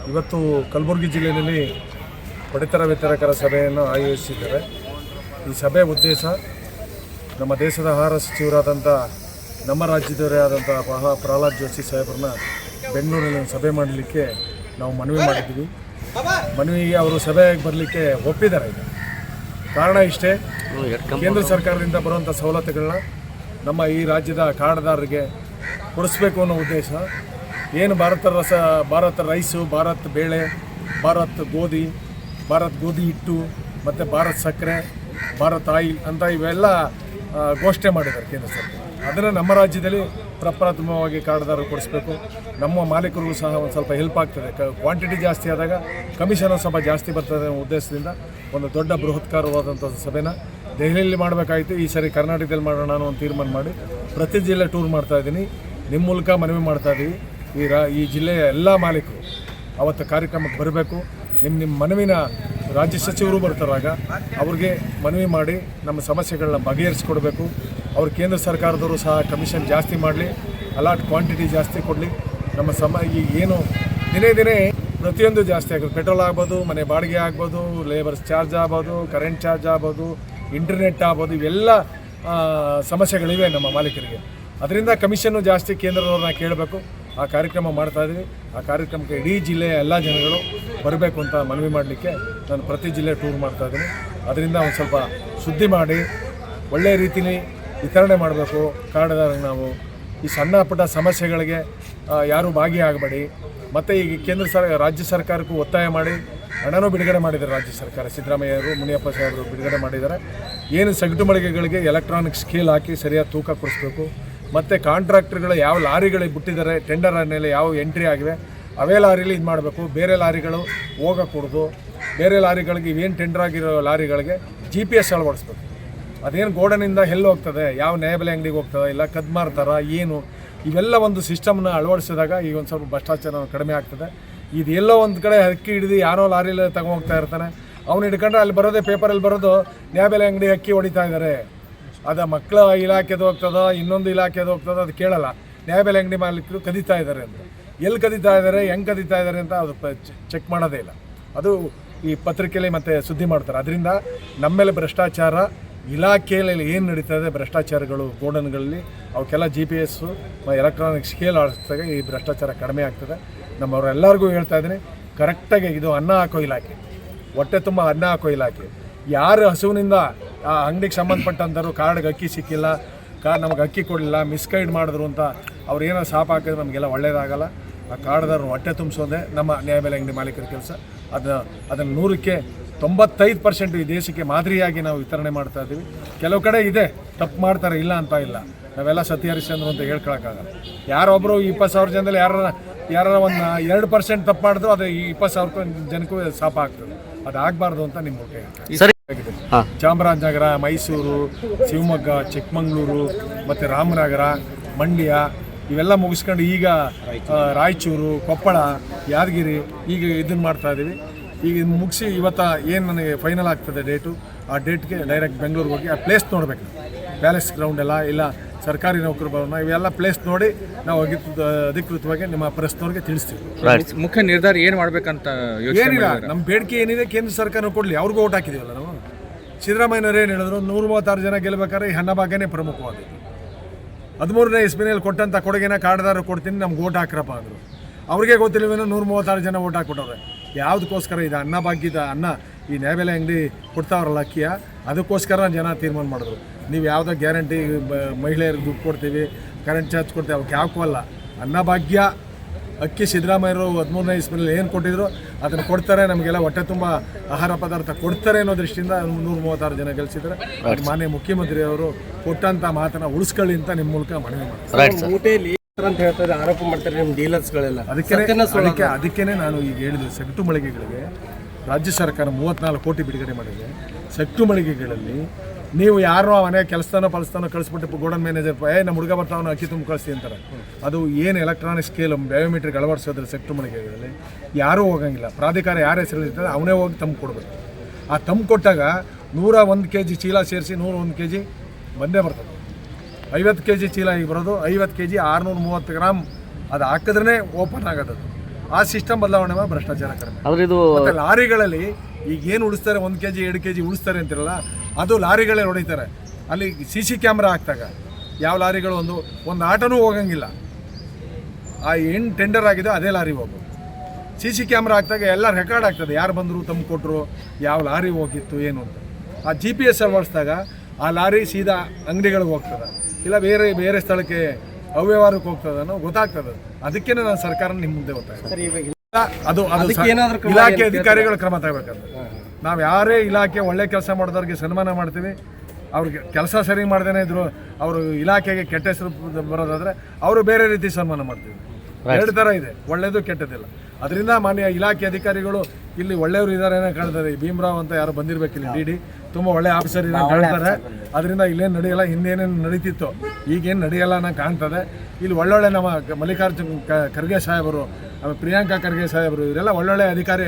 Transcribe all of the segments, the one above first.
ಇವತ್ತು ಕಲಬುರಗಿ ಜಿಲ್ಲೆಯಲ್ಲಿ ಪಡಿತರ ವಿತರಕರ ಸಭೆಯನ್ನು ಆಯೋಜಿಸಿದ್ದಾರೆ. ಈ ಸಭೆ ಉದ್ದೇಶ ನಮ್ಮ ದೇಶದ ಆಹಾರ ಸಚಿವರಾದಂಥ ನಮ್ಮ ರಾಜ್ಯದವರೇ ಆದಂಥ ಪ್ರಹ್ಲಾದ್ ಜೋಶಿ ಸಾಹೇಬ್ರನ್ನ ಬೆಂಗಳೂರಿನಲ್ಲಿ ಸಭೆ ಮಾಡಲಿಕ್ಕೆ ನಾವು ಮನವಿ ಮಾಡಿದ್ದೀವಿ. ಮನವಿಗೆ ಅವರು ಸಭೆಗೆ ಬರಲಿಕ್ಕೆ ಒಪ್ಪಿದ್ದಾರೆ. ಈಗ ಕಾರಣ ಇಷ್ಟೇ, ಕೇಂದ್ರ ಸರ್ಕಾರದಿಂದ ಬರುವಂಥ ಸವಲತ್ತುಗಳನ್ನ ನಮ್ಮ ಈ ರಾಜ್ಯದ ಕಾರ್ಡ್ದಾರರಿಗೆ ಕೊಡಿಸ್ಬೇಕು ಅನ್ನೋ ಉದ್ದೇಶ. ಏನು ಭಾರತ ರೈಸು, ಭಾರತ್ ಬೇಳೆ, ಭಾರತ್ ಗೋಧಿ ಹಿಟ್ಟು ಮತ್ತು ಭಾರತ್ ಸಕ್ಕರೆ, ಭಾರತ್ ಆಯಿಲ್ ಅಂತ ಇವೆಲ್ಲ ಘೋಷಣೆ ಮಾಡಿದ್ದಾರೆ ಕೇಂದ್ರ ಸರ್ಕಾರ. ಅದನ್ನು ನಮ್ಮ ರಾಜ್ಯದಲ್ಲಿ ಪ್ರಪ್ರಥಮವಾಗಿ ಕಾರ್ಡ್ದಾರರು ಕೊಡಿಸ್ಬೇಕು. ನಮ್ಮ ಮಾಲೀಕರಿಗೂ ಸಹ ಒಂದು ಸ್ವಲ್ಪ ಹೆಲ್ಪ್ ಆಗ್ತದೆ. ಕ್ವಾಂಟಿಟಿ ಜಾಸ್ತಿ ಆದಾಗ ಕಮಿಷನ್ ಸ್ವಲ್ಪ ಜಾಸ್ತಿ ಬರ್ತದೆ ಅನ್ನೋ ಉದ್ದೇಶದಿಂದ ಒಂದು ದೊಡ್ಡ ಬೃಹತ್ಕಾರವಾದಂಥ ಸಭೆನ ದೆಹಲಿಯಲ್ಲಿ ಮಾಡಬೇಕಾಯಿತು. ಈ ಸರಿ ಕರ್ನಾಟಕದಲ್ಲಿ ಮಾಡೋಣ ಅನ್ನೋ ಒಂದು ತೀರ್ಮಾನ ಮಾಡಿ ಪ್ರತಿ ಜಿಲ್ಲೆ ಟೂರ್ ಮಾಡ್ತಾಯಿದ್ದೀನಿ. ನಿಮ್ಮ ಮೂಲಕ ಮನವಿ ಮಾಡ್ತಾಯಿದ್ದೀವಿ, ಈ ಜಿಲ್ಲೆಯ ಎಲ್ಲ ಮಾಲೀಕರು ಅವತ್ತು ಕಾರ್ಯಕ್ರಮಕ್ಕೆ ಬರಬೇಕು. ನಿಮ್ಮ ಮನವಿನ ರಾಜ್ಯ ಸಚಿವರು ಬರ್ತಾರಾಗ ಅವ್ರಿಗೆ ಮನವಿ ಮಾಡಿ ನಮ್ಮ ಸಮಸ್ಯೆಗಳನ್ನ ಬಗೆಹರಿಸ್ಕೊಡ್ಬೇಕು. ಅವ್ರು ಕೇಂದ್ರ ಸರ್ಕಾರದವರು ಸಹ ಕಮಿಷನ್ ಜಾಸ್ತಿ ಮಾಡಲಿ, ಅಲಾಟ್ ಕ್ವಾಂಟಿಟಿ ಜಾಸ್ತಿ ಕೊಡಲಿ. ನಮ್ಮ ಈಗ ಏನು ದಿನೇ ಪ್ರತಿಯೊಂದು ಜಾಸ್ತಿ ಆಗೋದು, ಪೆಟ್ರೋಲ್ ಆಗ್ಬೋದು, ಮನೆ ಬಾಡಿಗೆ ಆಗ್ಬೋದು, ಲೇಬರ್ಸ್ ಚಾರ್ಜ್ ಆಗ್ಬೋದು, ಕರೆಂಟ್ ಚಾರ್ಜ್ ಆಗ್ಬೋದು, ಇಂಟರ್ನೆಟ್ ಆಗ್ಬೋದು, ಇವೆಲ್ಲ ಸಮಸ್ಯೆಗಳಿವೆ ನಮ್ಮ ಮಾಲೀಕರಿಗೆ. ಅದರಿಂದ ಕಮಿಷನ್ನು ಜಾಸ್ತಿ ಕೇಂದ್ರದವ್ರನ್ನ ಕೇಳಬೇಕು. ಆ ಕಾರ್ಯಕ್ರಮ ಮಾಡ್ತಾಯಿದ್ದೀವಿ. ಆ ಕಾರ್ಯಕ್ರಮಕ್ಕೆ ಇಡೀ ಜಿಲ್ಲೆಯ ಎಲ್ಲ ಜನಗಳು ಬರಬೇಕು ಅಂತ ಮನವಿ ಮಾಡಲಿಕ್ಕೆ ನಾನು ಪ್ರತಿ ಜಿಲ್ಲೆ ಟೂರ್ ಮಾಡ್ತಾಯಿದ್ದೀನಿ. ಅದರಿಂದ ಒಂದು ಸ್ವಲ್ಪ ಸುದ್ದಿ ಮಾಡಿ ಒಳ್ಳೆಯ ರೀತಿಯಲ್ಲಿ ವಿತರಣೆ ಮಾಡಬೇಕು ಕಾರ್ಡ್ದಾರರಿಗೆ. ನಾವು ಈ ಸಣ್ಣ ಪುಟ್ಟ ಸಮಸ್ಯೆಗಳಿಗೆ ಯಾರೂ ಭಾಗಿಯಾಗಬೇಡಿ. ಮತ್ತು ಈಗ ರಾಜ್ಯ ಸರ್ಕಾರಕ್ಕೂ ಒತ್ತಾಯ ಮಾಡಿ ಹಣನೂ ಬಿಡುಗಡೆ ಮಾಡಿದ್ದಾರೆ ರಾಜ್ಯ ಸರ್ಕಾರ. ಸಿದ್ದರಾಮಯ್ಯರು, ಮುನಿಯಪ್ಪ ಸಾಹೇಬರು ಬಿಡುಗಡೆ ಮಾಡಿದ್ದಾರೆ. ಏನು ಸಗಟು ಮಳಿಗೆಗಳಿಗೆ ಎಲೆಕ್ಟ್ರಾನಿಕ್ ಸ್ಕೇಲ್ ಹಾಕಿ ಸರಿಯಾದ ತೂಕ ಕೊಡಿಸ್ಬೇಕು. ಮತ್ತು ಕಾಂಟ್ರಾಕ್ಟರ್ಗಳು ಯಾವ ಲಾರಿಗಳಿಗೆ ಬಿಟ್ಟಿದ್ದಾರೆ, ಟೆಂಡರ್ ಮೇಲೆ ಯಾವ ಎಂಟ್ರಿ ಆಗಿವೆ ಅವೇ ಲಾರಿಲಿ ಇದು ಮಾಡಬೇಕು. ಬೇರೆ ಲಾರಿಗಳು ಹೋಗக்கூಡದು. ಬೇರೆ ಲಾರಿಗಳಿಗೆ ಇವೇನು ಟೆಂಡರ್ ಆಗಿರೋ ಲಾರಿಗಳಿಗೆ GPS ಅಳವಡಿಸ್ಬೇಕು. ಅದೇನು ಗೋಡನಿಂದ ಎಲ್ಲಿ ಹೋಗ್ತದೆ, ಯಾವ ನ್ಯಾಯಬೆಲೆ ಅಂಗಡಿಗೆ ಹೋಗ್ತದೆ, ಇಲ್ಲ ಕದ್ದು ಮಾರ್ತಾರ ಏನು, ಇವೆಲ್ಲ ಒಂದು ಸಿಸ್ಟಮ್ನ ಅಳವಡಿಸಿದಾಗ ಈಗ ಒಂದು ಸ್ವಲ್ಪ ಭ್ರಷ್ಟಾಚಾರ ಕಡಿಮೆ ಆಗ್ತದೆ. ಇದು ಎಲ್ಲೋ ಒಂದು ಕಡೆ ಅಕ್ಕಿ ಹಿಡಿದು ಯಾರೋ ಲಾರಿಲಿ ತಗೊಂಡೋಗ್ತಾ ಇರ್ತಾನೆ, ಅವ್ನು ಹಿಡ್ಕೊಂಡ್ರೆ ಅಲ್ಲಿ ಬರೋದೇ ಪೇಪರಲ್ಲಿ ಬರೋದು ನ್ಯಾಯಬೆಲೆ ಅಂಗಡಿ ಅಕ್ಕಿ ಹೊಡಿತಾ ಇದ್ದಾರೆ. ಅದು ಮಕ್ಕಳ ಇಲಾಖೆದು ಹೋಗ್ತದೋ ಇನ್ನೊಂದು ಇಲಾಖೆದು ಹೋಗ್ತದೋ ಅದು ಕೇಳಲ್ಲ. ನ್ಯಾಯಬೆಲೆ ಅಂಗಡಿ ಮಾಲೀಕರು ಕದೀತಾ ಇದ್ದಾರೆ ಅಂತ, ಎಲ್ಲಿ ಕದೀತಾ ಇದ್ದಾರೆ, ಹೆಂಗೆ ಕದೀತಾ ಇದ್ದಾರೆ ಅಂತ ಅದು ಚೆಕ್ ಮಾಡೋದೇ ಇಲ್ಲ. ಅದು ಈ ಪತ್ರಿಕೆಯಲ್ಲಿ ಮತ್ತು ಸುದ್ದಿ ಮಾಡ್ತಾರೆ. ಅದರಿಂದ ನಮ್ಮೇಲೆ ಭ್ರಷ್ಟಾಚಾರ ಇಲಾಖೆಯಲ್ಲಿ ಏನು ನಡೀತಾ ಇದೆ, ಭ್ರಷ್ಟಾಚಾರಗಳು ಗೋಡನ್ಗಳಲ್ಲಿ ಅವಕ್ಕೆಲ್ಲ GPS ಎಲೆಕ್ಟ್ರಾನಿಕ್ ಸ್ಕೇಲ್ ಆಡಿಸಿದಾಗ ಈ ಭ್ರಷ್ಟಾಚಾರ ಕಡಿಮೆ ಆಗ್ತದೆ. ನಮ್ಮವರೆಲ್ಲರಿಗೂ ಹೇಳ್ತಾ ಇದ್ದೀನಿ, ಕರೆಕ್ಟಾಗಿ ಇದು ಅನ್ನ ಹಾಕೋ ಇಲಾಖೆ, ಹೊಟ್ಟೆ ತುಂಬ ಅನ್ನ ಹಾಕೋ ಇಲಾಖೆ. ಯಾರು ಹಸುವಿನಿಂದ ಆ ಅಂಗಡಿಗೆ ಸಂಬಂಧಪಟ್ಟಂಥವ್ರು ಕಾರ್ಡ್ಗೆ ಅಕ್ಕಿ ಸಿಕ್ಕಿಲ್ಲ, ನಮಗೆ ಅಕ್ಕಿ ಕೊಡಲಿಲ್ಲ, ಮಿಸ್ಗೈಡ್ ಮಾಡಿದ್ರು ಅಂತ ಅವ್ರು ಏನೋ ಶಾಪ ಹಾಕಿದ್ರೆ ನಮಗೆಲ್ಲ ಒಳ್ಳೇದಾಗಲ್ಲ. ಆ ಕಾರ್ಡ್ದಾರರು ಹೊಟ್ಟೆ ತುಂಬಿಸೋದೇ ನಮ್ಮ ನ್ಯಾಯಬೆಲೆ ಅಂಗಡಿ ಮಾಲೀಕರ ಕೆಲಸ. ಅದನ್ನು 100ಕ್ಕೆ 95% ಈ ದೇಶಕ್ಕೆ ಮಾದರಿಯಾಗಿ ನಾವು ವಿತರಣೆ ಮಾಡ್ತಾ ಇದ್ದೀವಿ. ಕೆಲವು ಕಡೆ ಇದೆ ತಪ್ಪು ಮಾಡ್ತಾರೆ, ಇಲ್ಲ ಅಂತ ಇಲ್ಲ. ನಾವೆಲ್ಲ ಸತ್ಯ ಹರಿಶ್ಚಂದ್ರ ಅಂತ ಹೇಳ್ಕೊಳಕ್ಕಾಗಲ್ಲ. ಯಾರೊಬ್ಬರು 20,000 ಜನದಲ್ಲಿ ಯಾರ ಒಂದು 2% ತಪ್ಪು ಮಾಡಿದ್ರು ಅದು ಈ 20,000 ಜನಕ್ಕೂ ಶಾಪ ಆಗ್ತದೆ. ಅದು ಆಗಬಾರ್ದು ಅಂತ ನಿಮ್ಮ ಹೇಳ್ತೀನಿ. ಚಾಮರಾಜನಗರ, ಮೈಸೂರು, ಶಿವಮೊಗ್ಗ, ಚಿಕ್ಕಮಗಳೂರು ಮತ್ತು ರಾಮನಗರ, ಮಂಡ್ಯ ಇವೆಲ್ಲ ಮುಗಿಸ್ಕೊಂಡು ಈಗ ರಾಯಚೂರು, ಕೊಪ್ಪಳ, ಯಾದಗಿರಿ ಈಗ ಇದನ್ನು ಮಾಡ್ತಾಯಿದ್ದೀವಿ. ಈಗ ಮುಗಿಸಿ ಇವತ್ತು ಏನು ನನಗೆ ಫೈನಲ್ ಆಗ್ತದೆ ಡೇಟು, ಆ ಡೇಟ್ಗೆ ಡೈರೆಕ್ಟ್ ಬೆಂಗಳೂರಿಗೆ ಹೋಗಿ ಆ ಪ್ಲೇಸ್ ನೋಡಬೇಕು. ಪ್ಯಾಲೇಸ್ ಗ್ರೌಂಡ್ ಎಲ್ಲ ಇಲ್ಲ ಸರ್ಕಾರಿ ನೌಕರು ಬರೋಣ, ಇವೆಲ್ಲ ಪ್ಲೇಸ್ ನೋಡಿ ನಾವು ಅಧಿಕೃತವಾಗಿ ನಿಮ್ಮ ಪ್ರೆಸ್ನವ್ರಿಗೆ ತಿಳಿಸ್ತೀವಿ. ಮುಖ್ಯ ನಿರ್ಧಾರ ಏನು ಮಾಡಬೇಕಂತ ಏನಿಲ್ಲ, ನಮ್ಮ ಬೇಡಿಕೆ ಏನಿದೆ ಕೇಂದ್ರ ಸರ್ಕಾರ ಕೊಡಲಿ. ಅವ್ರಿಗೂ ಓಟ್ ಹಾಕಿದ್ದೀವಲ್ಲ ನಾವು. ಸಿದ್ದರಾಮಯ್ಯನವ್ರು ಏನು ಹೇಳಿದ್ರು, 136 ಜನ ಗೆಲ್ಲಬೇಕಾದ್ರೆ ಈ ಅನ್ನಭಾಗ್ಯನೇ ಪ್ರಮುಖವಾದದ್ದು. 13ನೇ ಇಸ್ವಿನಲ್ಲಿ ಕೊಟ್ಟಂಥ ಕೊಡುಗೆನ ಕಾರ್ಡ್ದಾರರು ಕೊಡ್ತೀನಿ, ನಮ್ಗೆ ಓಟ್ ಹಾಕ್ರಪ್ಪ ಅಂದರು. ಅವ್ರಿಗೆ ಗೊತ್ತಿಲ್ಲವೇನೋ 136 ಜನ ಓಟ್ ಹಾಕ್ಬಿಟ್ಟವ್ರೆ. ಯಾವುದಕ್ಕೋಸ್ಕರ ಇದು ಅನ್ನಭಾಗ್ಯದ ಅನ್ನ ಈ ನ್ಯಾಯಬೆಲೆ ಅಂಗಡಿ ಕೊಡ್ತಾವ್ರಲ್ಲ ಅಕ್ಕಿಯ, ಅದಕ್ಕೋಸ್ಕರ ಜನ ತೀರ್ಮಾನ ಮಾಡಿದ್ರು. ನೀವು ಯಾವುದೋ ಗ್ಯಾರಂಟಿ ಮಹಿಳೆಯರಿಗೆ ದುಡ್ಡು ಕೊಡ್ತೀವಿ, ಕರೆಂಟ್ ಚಾರ್ಜ್ ಕೊಡ್ತೀವಿ, ಅವಕ್ಕೆ ಯಾಕಲ್ಲ. ಅನ್ನಭಾಗ್ಯ ಅಕ್ಕಿ ಸಿದ್ದರಾಮಯ್ಯರು 13ನೇ ಇಸ್ವಿನಲ್ಲಿ ಏನು ಕೊಟ್ಟಿದ್ರು ಅದನ್ನು ಕೊಡ್ತಾರೆ. ನಮಗೆಲ್ಲ ಹೊಟ್ಟೆ ತುಂಬ ಆಹಾರ ಪದಾರ್ಥ ಕೊಡ್ತಾರೆ ಅನ್ನೋ ದೃಷ್ಟಿಯಿಂದ 136 ಜನ ಗೆಲ್ಲಿಸಿದ್ದಾರೆ. ಮಾನ್ಯ ಮುಖ್ಯಮಂತ್ರಿಯವರು ಕೊಟ್ಟಂಥ ಮಾತನ್ನು ಉಳಿಸ್ಕೊಳ್ಳಿ ಅಂತ ನಿಮ್ಮ ಮೂಲಕ ಮನವಿ ಮಾಡ್ತಾರೆ ಅಂತ ಹೇಳ್ತಾರೆ, ಆರೋಪ ಮಾಡ್ತಾರೆ ನಿಮ್ಮ ಡೀಲರ್ಸ್ಗಳೆಲ್ಲ. ಅದಕ್ಕೇ ನಾನು ಈಗ ಹೇಳಿದೆ, ಸಗಟು ಮಳಿಗೆಗಳಿಗೆ ರಾಜ್ಯ ಸರ್ಕಾರ 34 ಕೋಟಿ ಬಿಡುಗಡೆ ಮಾಡಿದೆ. ಸಗಟು ಮಳಿಗೆಗಳಲ್ಲಿ ನೀವು ಯಾರೋ ಮನೆ ಕೆಲಸನೋ ಕಳಿಸ್ಬಿಟ್ಟು ಗೋಡನ್ ಮ್ಯಾನೇಜರ್ ನಮ್ಮ ಹುಡುಗ ಬರ್ತಾವನು ಅಕ್ಕಿ ತುಂಬ ಕಳಿಸಿ ಅಂತಾರೆ. ಅದು ಏನು ಎಲೆಕ್ಟ್ರಾನಿಕ್ ಸ್ಕೇಲ್ ಬಯೋಮೆಟ್ರಿಕ್ ಅಳವಡಿಸೋದ್ರೆ ಸೆಕ್ಟರ್ ಮಳಿಗೆಗಳಲ್ಲಿ ಯಾರೂ ಹೋಗಂಗಿಲ್ಲ. ಪ್ರಾಧಿಕಾರ ಯಾರ ಹೆಸರಲ್ಲಿರ್ತಾರೆ ಅವನೇ ಹೋಗಿ ತಮ್ಮ ಕೊಡಬೇಕು. ಆ ತಮ್ಮ ಕೊಟ್ಟಾಗ 101 kg ಚೀಲ ಸೇರಿಸಿ 101 kg ಬಂದೇ ಬರ್ತದೆ. 50 kg ಚೀಲ ಈಗ ಬರೋದು 50 kg 630 ಗ್ರಾಮ್ ಅದು ಹಾಕಿದ್ರೇ ಓಪನ್ ಆಗೋದು. ಆ ಸಿಸ್ಟಮ್ ಬದಲಾವಣೆ ಮಾಡಿ ಭ್ರಷ್ಟಾಚಾರ ಕಡಿಮೆ. ಆದ್ರೆ ಇದು ಮತ್ತು ಲಾರಿಗಳಲ್ಲಿ ಈಗ ಏನು ಉಳಿಸ್ತಾರೆ 1 kg 2 kg ಉಳಿಸ್ತಾರೆ ಅಂತಿರಲ್ಲ, ಅದು ಲಾರಿಗಳೇ ಹೊಡಿತಾರೆ. ಅಲ್ಲಿ CC ಕ್ಯಾಮ್ರಾ ಹಾಕ್ದಾಗ ಯಾವ ಲಾರಿಗಳು ಒಂದು ಆಟೋನೂ ಹೋಗಂಗಿಲ್ಲ. ಆ ಏನು ಟೆಂಡರ್ ಆಗಿದೆ ಅದೇ ಲಾರಿ ಹೋಗು. CC ಕ್ಯಾಮ್ರಾ ಹಾಕಿದಾಗ ಎಲ್ಲ ರೆಕಾರ್ಡ್ ಆಗ್ತದೆ, ಯಾರು ಬಂದರು, ತಮ್ಮ ಕೊಟ್ಟರು, ಯಾವ ಲಾರಿ ಹೋಗಿತ್ತು ಏನು ಅಂತ. ಆ GPS ಅಳವಡಿಸಿದಾಗ ಆ ಲಾರಿ ಸೀದಾ ಅಂಗಡಿಗಳಿಗೆ ಹೋಗ್ತದೆ, ಇಲ್ಲ ಬೇರೆ ಸ್ಥಳಕ್ಕೆ ಅವ್ಯವಹಾರಕ್ಕೆ ಹೋಗ್ತದೆ ಅನ್ನೋ ಗೊತ್ತಾಗ್ತದೆ. ಅದಕ್ಕೆ ನಾನು ಸರ್ಕಾರ ನಿಮ್ಮ ಮುಂದೆ ಗೊತ್ತಾಗ್ತದೆ. ಅದು ಇಲಾಖೆ ಅಧಿಕಾರಿಗಳು ಕ್ರಮ ತಗೋಬೇಕಂತ. ನಾವು ಯಾರೇ ಇಲಾಖೆ ಒಳ್ಳೆ ಕೆಲಸ ಮಾಡಿದವ್ರಿಗೆ ಸನ್ಮಾನ ಮಾಡ್ತೀವಿ. ಅವ್ರಿಗೆ ಕೆಲಸ ಸರಿ ಮಾಡ್ದೇನೆ ಇದ್ರು ಅವರು ಇಲಾಖೆಗೆ ಕೆಟ್ಟ ಹೆಸರು ಬರೋದಾದ್ರೆ ಅವರು ಬೇರೆ ರೀತಿ ಸನ್ಮಾನ ಮಾಡ್ತೀವಿ. 2 ಥರ ಇದೆ, ಒಳ್ಳೇದು ಕೆಟ್ಟದಿಲ್ಲ. ಅದರಿಂದ ಮಾನ್ಯ ಇಲಾಖೆ ಅಧಿಕಾರಿಗಳು ಇಲ್ಲಿ ಒಳ್ಳೆಯವರು ಇದ್ದಾರೆ ಏನೋ ಕಾಣ್ತಾರೆ. ಭೀಮರಾವ್ ಅಂತ ಯಾರು ಬಂದಿರಬೇಕು ಇಲ್ಲಿ DD, ತುಂಬ ಒಳ್ಳೆ ಆಫೀಸರ್ ಏನೋ ಕಾಣ್ತಾರೆ. ಅದರಿಂದ ಇಲ್ಲೇನು ನಡೆಯಲ್ಲ, ಹಿಂದೇನೇನು ನಡೀತಿತ್ತು ಈಗೇನು ನಡೆಯಲ್ಲ ಅನ್ನೋ ಕಾಣ್ತದೆ. ಇಲ್ಲಿ ಒಳ್ಳೊಳ್ಳೆ ನಮ್ಮ ಮಲ್ಲಿಕಾರ್ಜುನ್ ಖರ್ಗೆ ಸಾಹೇಬರು, ಪ್ರಿಯಾಂಕಾ ಖರ್ಗೆ ಸಾಹೇಬರು, ಇವರೆಲ್ಲ ಒಳ್ಳೊಳ್ಳೆ ಅಧಿಕಾರಿ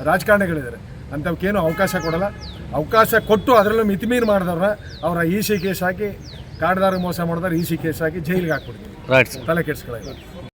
ರಾಜಕಾರಣಿಗಳಿದ್ದಾರೆ. ಅಂಥವಕ್ಕೇನು ಅವಕಾಶ ಕೊಡಲ್ಲ. ಅವಕಾಶ ಕೊಟ್ಟು ಅದರಲ್ಲೂ ಮಿತಿಮೀರಿ ಮಾಡಿದವ್ರ ಅವರ EC ಕೇಸ್ ಹಾಕಿ, ಕಾಡ್ದಾರ ಮೋಸ ಮಾಡಿದವ್ರು EC ಕೇಸ್ ಹಾಕಿ ಜೈಲಿಗೆ ಹಾಕ್ಬಿಡ್ತೀವಿ. ತಲೆ ಕೆಡಿಸ್ಕೊಳ್ಳಿ.